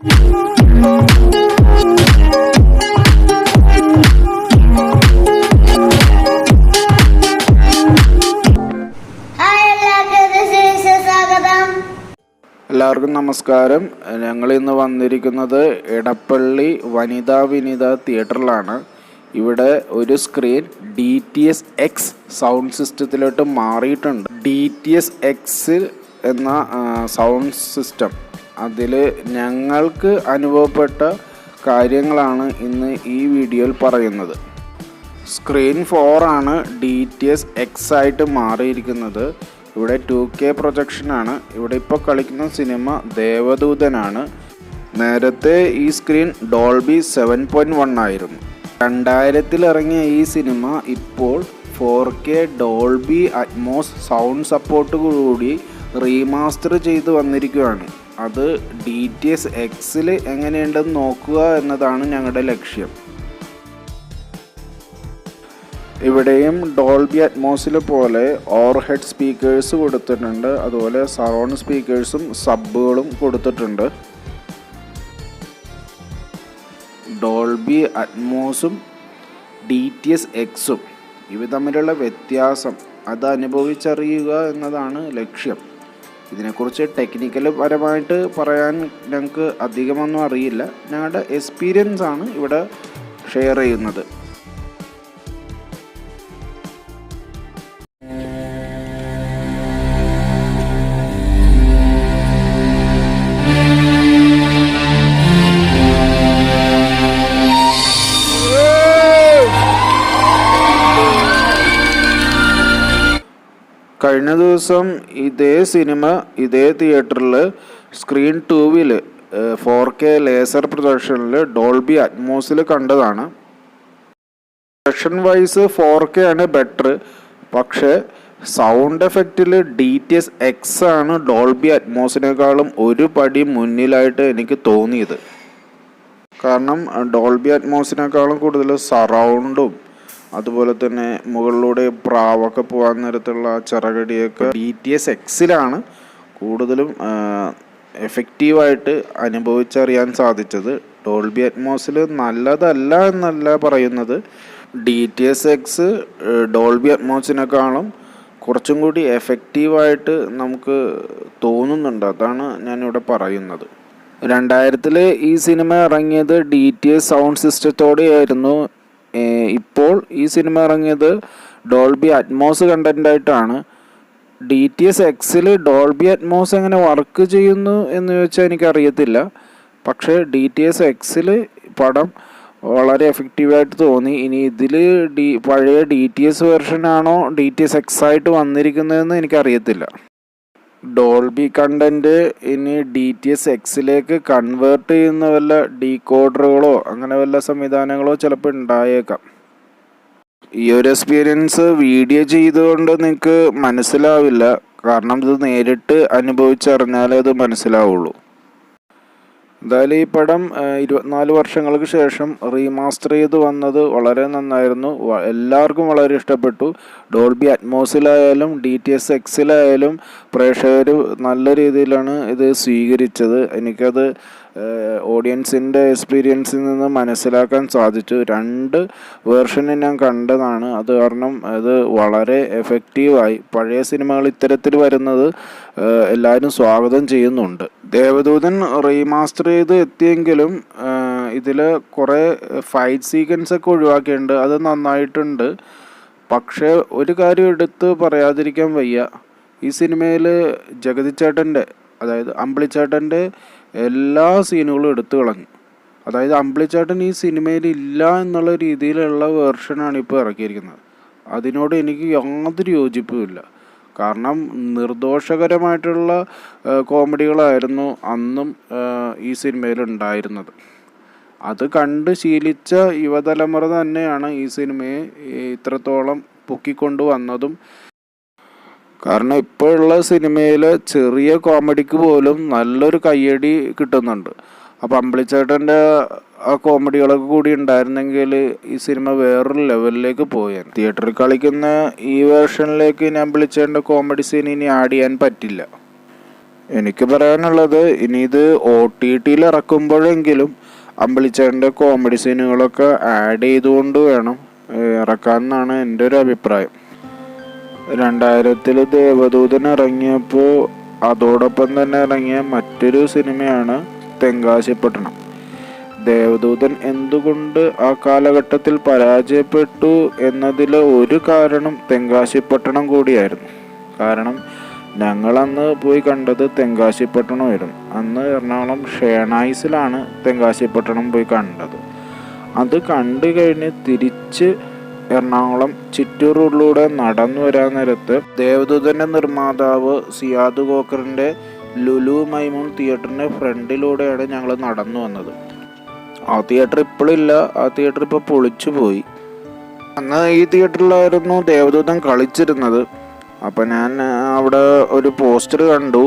എല്ലാവർക്കും നമസ്കാരം. ഞങ്ങൾ ഇന്ന് വന്നിരിക്കുന്നത് എടപ്പള്ളി വനിതാ വിനീത തിയേറ്ററിലാണ്. ഇവിടെ ഒരു സ്ക്രീൻ DTS-X സൗണ്ട് സിസ്റ്റത്തിലോട്ട് മാറിയിട്ടുണ്ട്. DTS-X എന്ന സൗണ്ട് സിസ്റ്റം, അതിൽ ഞങ്ങൾക്ക് അനുഭവപ്പെട്ട കാര്യങ്ങളാണ് ഇന്ന് ഈ വീഡിയോയിൽ പറയുന്നത്. സ്ക്രീൻ 4 ആണ് DTS-X ആയിട്ട് മാറിയിരിക്കുന്നത്. ഇവിടെ 2K പ്രൊജക്ഷനാണ്. ഇവിടെ ഇപ്പോൾ കളിക്കുന്ന സിനിമ ദേവദൂതനാണ്. നേരത്തെ ഈ സ്ക്രീൻ ഡോൾബി 7.1 ആയിരുന്നു. 2000 ഇറങ്ങിയ ഈ സിനിമ ഇപ്പോൾ 4K Dolby Atmos sound support കൂടി റീമാസ്റ്റർ ചെയ്ത് വന്നിരിക്കുകയാണ്. അത് DTS-Xൽ എങ്ങനെയുണ്ടെന്ന് നോക്കുക എന്നതാണ് ഞങ്ങളുടെ ലക്ഷ്യം. ഇവിടെയും ഡോൾബി അറ്റ്മോസിൽ പോലെ ഓവർഹെഡ് സ്പീക്കേഴ്സ് കൊടുത്തിട്ടുണ്ട്. അതുപോലെ സറൗണ്ട് സ്പീക്കേഴ്സും സബ്ബുകളും കൊടുത്തിട്ടുണ്ട്. ഡോൾബി അറ്റ്മോസും DTS-Xും ഇവ തമ്മിലുള്ള വ്യത്യാസം അത് അനുഭവിച്ചറിയുക എന്നതാണ് ലക്ഷ്യം. ഇതിനെക്കുറിച്ച് ടെക്നിക്കൽ പരമായിട്ട് പറയാൻ ഞങ്ങൾക്ക് അധികമൊന്നും അറിയില്ല. ഞങ്ങളുടെ എക്സ്പീരിയൻസ് ആണ് ഇവിടെ ഷെയർ ചെയ്യുന്നത്. കഴിഞ്ഞ ദിവസം ഇതേ സിനിമ ഇതേ തിയേറ്ററിൽ സ്ക്രീൻ 2-ൽ 4K ലേസർ പ്രൊജക്ഷനിൽ ഡോൾബി അറ്റ്മോസിൽ കണ്ടതാണ്. പ്രൊജക്ഷൻ വൈസ് 4K ആണ് ബെറ്റർ. പക്ഷേ സൗണ്ട് എഫക്റ്റിൽ DTS-X ആണ് ഡോൾബി അറ്റ്മോസിനേക്കാളും ഒരു പടി മുന്നിലായിട്ട് എനിക്ക് തോന്നിയത്. കാരണം ഡോൾബി അറ്റ്മോസിനേക്കാളും കൂടുതൽ സറൗണ്ടും അതുപോലെ തന്നെ മുകളിലൂടെ പ്രാവൊക്കെ പോകാൻ നേരത്തുള്ള ചിറകടിയൊക്കെ DTS-Xലാണ് കൂടുതലും എഫക്റ്റീവായിട്ട് അനുഭവിച്ചറിയാൻ സാധിച്ചത്. ഡോൾബി അറ്റ്മോസിൽ നല്ലതല്ല എന്നല്ല പറയുന്നത്. DTS-X ഡോൾബി അറ്റ്മോസിനേക്കാളും കുറച്ചും കൂടി എഫക്റ്റീവായിട്ട് നമുക്ക് തോന്നുന്നുണ്ട്. അതാണ് ഞാനിവിടെ പറയുന്നത്. 2000 ഈ സിനിമ ഇറങ്ങിയത് DTS സൗണ്ട് സിസ്റ്റത്തോടെയായിരുന്നു. ഇപ്പോൾ ഈ സിനിമ ഇറങ്ങിയത് ഡോൾബി അറ്റ്മോസ് കണ്ടൻ്റായിട്ടാണ്. DTS-Xൽ ഡോൾബി അറ്റ്മോസ് എങ്ങനെ വർക്ക് ചെയ്യുന്നു എന്ന് ചോദിച്ചാൽ എനിക്കറിയത്തില്ല. പക്ഷേ DTS-Xൽ പടം വളരെ എഫക്റ്റീവായിട്ട് തോന്നി. ഇനി ഇതിൽ പഴയ DTS വെർഷനാണോ DTS-X ആയിട്ട് വന്നിരിക്കുന്നതെന്ന് എനിക്കറിയത്തില്ല. ഡോൾബി കണ്ടൻറ്റ് ഇനി DTS-Xലേക്ക് കൺവേർട്ട് ചെയ്യുന്ന വല്ല ഡീകോഡറുകളോ അങ്ങനെ വല്ല സംവിധാനങ്ങളോ ചിലപ്പോൾ ഉണ്ടായേക്കാം. ഈ ഒരു എക്സ്പീരിയൻസ് വീഡിയോ ചെയ്തുകൊണ്ട് നിങ്ങൾക്ക് മനസ്സിലാവില്ല. കാരണം ഇത് നേരിട്ട് അനുഭവിച്ചറിഞ്ഞാലേ അത് മനസ്സിലാവുള്ളൂ. എന്തായാലും ഈ പടം 24 വർഷങ്ങൾക്ക് ശേഷം റീമാസ്റ്റർ ചെയ്ത് വന്നത് വളരെ നന്നായിരുന്നു. എല്ലാവർക്കും വളരെ ഇഷ്ടപ്പെട്ടു. ഡോൾബി അറ്റ്മോസിലായാലും DTS-Xലായാലും പ്രേക്ഷകർ നല്ല രീതിയിലാണ് ഇത് സ്വീകരിച്ചത്. എനിക്കത് ഓഡിയൻസിൻ്റെ എക്സ്പീരിയൻസിൽ നിന്ന് മനസ്സിലാക്കാൻ സാധിച്ചു. 2 വേർഷന് ഞാൻ കണ്ടതാണ്. അത് കാരണം അത് വളരെ എഫക്റ്റീവായി. പഴയ സിനിമകൾ ഇത്തരത്തിൽ വരുന്നത് എല്ലാവരും സ്വാഗതം ചെയ്യുന്നുണ്ട്. ദേവദൂതൻ റീമാസ്റ്റർ ചെയ്ത് എത്തിയെങ്കിലും ഇതിൽ കുറേ ഫൈറ്റ് സീക്വൻസൊക്കെ ഒഴിവാക്കിയിട്ടുണ്ട്. അത് നന്നായിട്ടുണ്ട്. പക്ഷേ ഒരു കാര്യം എടുത്ത് പറയാതിരിക്കാൻ വയ്യ. ഈ സിനിമയിൽ ജഗതിച്ചേട്ടൻ്റെ, അതായത് അമ്പിളിച്ചേട്ടൻ്റെ എല്ലാ സീനുകളും എടുത്തു കളഞ്ഞു. അതായത് അമ്പിളിച്ചേട്ടൻ ഈ സിനിമയിൽ ഇല്ല എന്നുള്ള രീതിയിലുള്ള വേർഷനാണ് ഇപ്പോൾ ഇറക്കിയിരിക്കുന്നത്. അതിനോട് എനിക്ക് യാതൊരു യോജിപ്പുമില്ല. കാരണം നിർദോഷകരമായിട്ടുള്ള കോമഡികളായിരുന്നു അന്നും ഈ സിനിമയിൽ ഉണ്ടായിരുന്നത്. അത് കണ്ട് ശീലിച്ച യുവതലമുറ തന്നെയാണ് ഈ സിനിമയെ ഇത്രത്തോളം പൊക്കിക്കൊണ്ട് വന്നതും. കാരണം ഇപ്പോഴുള്ള സിനിമയിൽ ചെറിയ കോമഡിക്ക് പോലും നല്ലൊരു കയ്യടി കിട്ടുന്നുണ്ട്. അപ്പോൾ അമ്പിളിച്ചേട്ടൻ്റെ ആ കോമഡികളൊക്കെ കൂടി ഉണ്ടായിരുന്നെങ്കിൽ ഈ സിനിമ വേറൊരു ലെവലിലേക്ക് പോയാൽ. തിയേറ്ററിൽ കളിക്കുന്ന ഈ വേർഷനിലേക്ക് ഇനി അമ്പിളിച്ചേട്ടൻ്റെ കോമഡി സീൻ ഇനി ആഡ് ചെയ്യാൻ പറ്റില്ല. എനിക്ക് പറയാനുള്ളത്, ഇനി ഇത് OTT-യിൽ ഇറക്കുമ്പോഴെങ്കിലും അമ്പിളിച്ചേട്ടൻ്റെ കോമഡി സീനുകളൊക്കെ ആഡ് ചെയ്തുകൊണ്ട് വേണം ഇറക്കാമെന്നാണ് എൻ്റെ ഒരു അഭിപ്രായം. 2000 ദേവദൂതൻ ഇറങ്ങിയപ്പോൾ അതോടൊപ്പം തന്നെ ഇറങ്ങിയ മറ്റൊരു സിനിമയാണ് തെങ്കാശിപ്പട്ടണം. ദേവദൂതൻ എന്തുകൊണ്ട് ആ കാലഘട്ടത്തിൽ പരാജയപ്പെട്ടു എന്നതിൽ ഒരു കാരണം തെങ്കാശിപ്പട്ടണം കൂടിയായിരുന്നു. കാരണം ഞങ്ങളന്ന് പോയി കണ്ടത് തെങ്കാശിപ്പട്ടണമായിരുന്നു. അന്ന് എറണാകുളം ഷേണായിസിലാണ് തെങ്കാശിപ്പട്ടണം പോയി കണ്ടത്. അത് കണ്ടു കഴിഞ്ഞ് തിരിച്ച് എറണാകുളം ചിറ്റൂർ റോഡിലൂടെ നടന്നു വരാൻ നേരത്ത് ദേവദൂതൻ്റെ നിർമ്മാതാവ് സിയാദ് കോക്കറിൻ്റെ ലുലു മൈമൂൺ തിയേറ്ററിൻ്റെ ഫ്രണ്ടിലൂടെയാണ് ഞങ്ങൾ നടന്നു വന്നത്. ആ തിയേറ്റർ ഇപ്പോഴില്ല, ആ തിയേറ്റർ ഇപ്പോൾ പൊളിച്ചു പോയി. അന്ന് ഈ തിയേറ്ററിലായിരുന്നു ദേവദൂതൻ കളിച്ചിരുന്നത്. അപ്പം ഞാൻ അവിടെ ഒരു പോസ്റ്റർ കണ്ടു.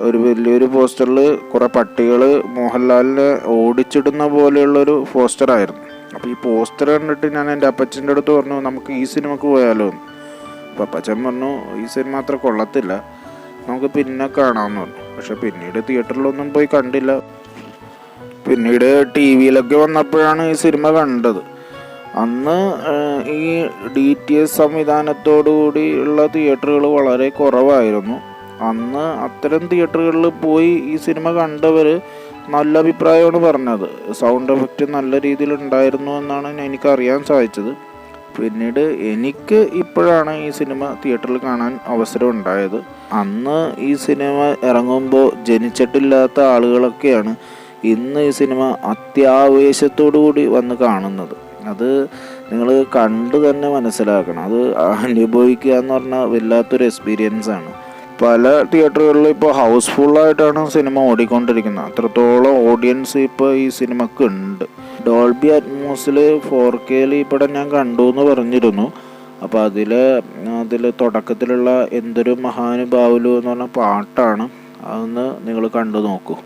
ഒരു വലിയൊരു പോസ്റ്ററിൽ കുറേ പട്ടികൾ മോഹൻലാലിനെ ഓടിച്ചിടുന്ന പോലെയുള്ളൊരു പോസ്റ്ററായിരുന്നു. അപ്പോൾ ഈ പോസ്റ്റർ കണ്ടിട്ട് ഞാൻ എൻ്റെ അപ്പച്ചൻ്റെ അടുത്ത് പറഞ്ഞു, നമുക്ക് ഈ സിനിമക്ക് പോയാലോ എന്ന്. അപ്പോൾ അപ്പച്ചൻ പറഞ്ഞു, ഈ സിനിമ അത്ര കൊള്ളത്തില്ല, നമുക്ക് പിന്നെ കാണാമെന്ന് പറഞ്ഞു. പക്ഷെ പിന്നീട് തിയേറ്ററിലൊന്നും പോയി കണ്ടില്ല. പിന്നീട് TV-യിലൊക്കെ വന്നപ്പോഴാണ് ഈ സിനിമ കണ്ടത്. അന്ന് ഈ DTS സംവിധാനത്തോടു കൂടിയുള്ള തിയേറ്ററുകൾ വളരെ കുറവായിരുന്നു. അന്ന് അത്തരം തിയേറ്ററുകളിൽ പോയി ഈ സിനിമ കണ്ടവർ നല്ല അഭിപ്രായമാണ് പറഞ്ഞത്. സൗണ്ട് എഫക്റ്റ് നല്ല രീതിയിൽ ഉണ്ടായിരുന്നു എന്നാണ് എനിക്കറിയാൻ സാധിച്ചത്. പിന്നീട് എനിക്ക് ഇപ്പോഴാണ് ഈ സിനിമ തിയേറ്ററിൽ കാണാൻ അവസരം ഉണ്ടായത്. അന്ന് ഈ സിനിമ ഇറങ്ങുമ്പോൾ ജനിച്ചിട്ടില്ലാത്ത ആളുകളൊക്കെയാണ് ഇന്ന് ഈ സിനിമ അത്യാവേശത്തോടു കൂടി വന്ന് കാണുന്നത്. അത് നിങ്ങൾ കണ്ടു തന്നെ മനസ്സിലാക്കണം. അത് അനുഭവിക്കുക എന്ന് പറഞ്ഞാൽ വല്ലാത്തൊരു എക്സ്പീരിയൻസ് ആണ്. പല തിയേറ്ററുകളിൽ ഇപ്പോൾ ഹൗസ്ഫുള്ളായിട്ടാണ് സിനിമ ഓടിക്കൊണ്ടിരിക്കുന്നത്. അത്രത്തോളം ഓഡിയൻസ് ഇപ്പോൾ ഈ സിനിമക്ക് ഉണ്ട്. ഡോൾബി അറ്റ്മോസിൽ 4K ഈ പടം ഞാൻ കണ്ടു എന്ന് പറഞ്ഞിരുന്നു. അപ്പോൾ അതിൽ തുടക്കത്തിലുള്ള എന്തൊരു മഹാനുഭാവുലു എന്ന് പറഞ്ഞ പാട്ടാണ്. അതൊന്ന് നിങ്ങൾ കണ്ടു നോക്കൂ.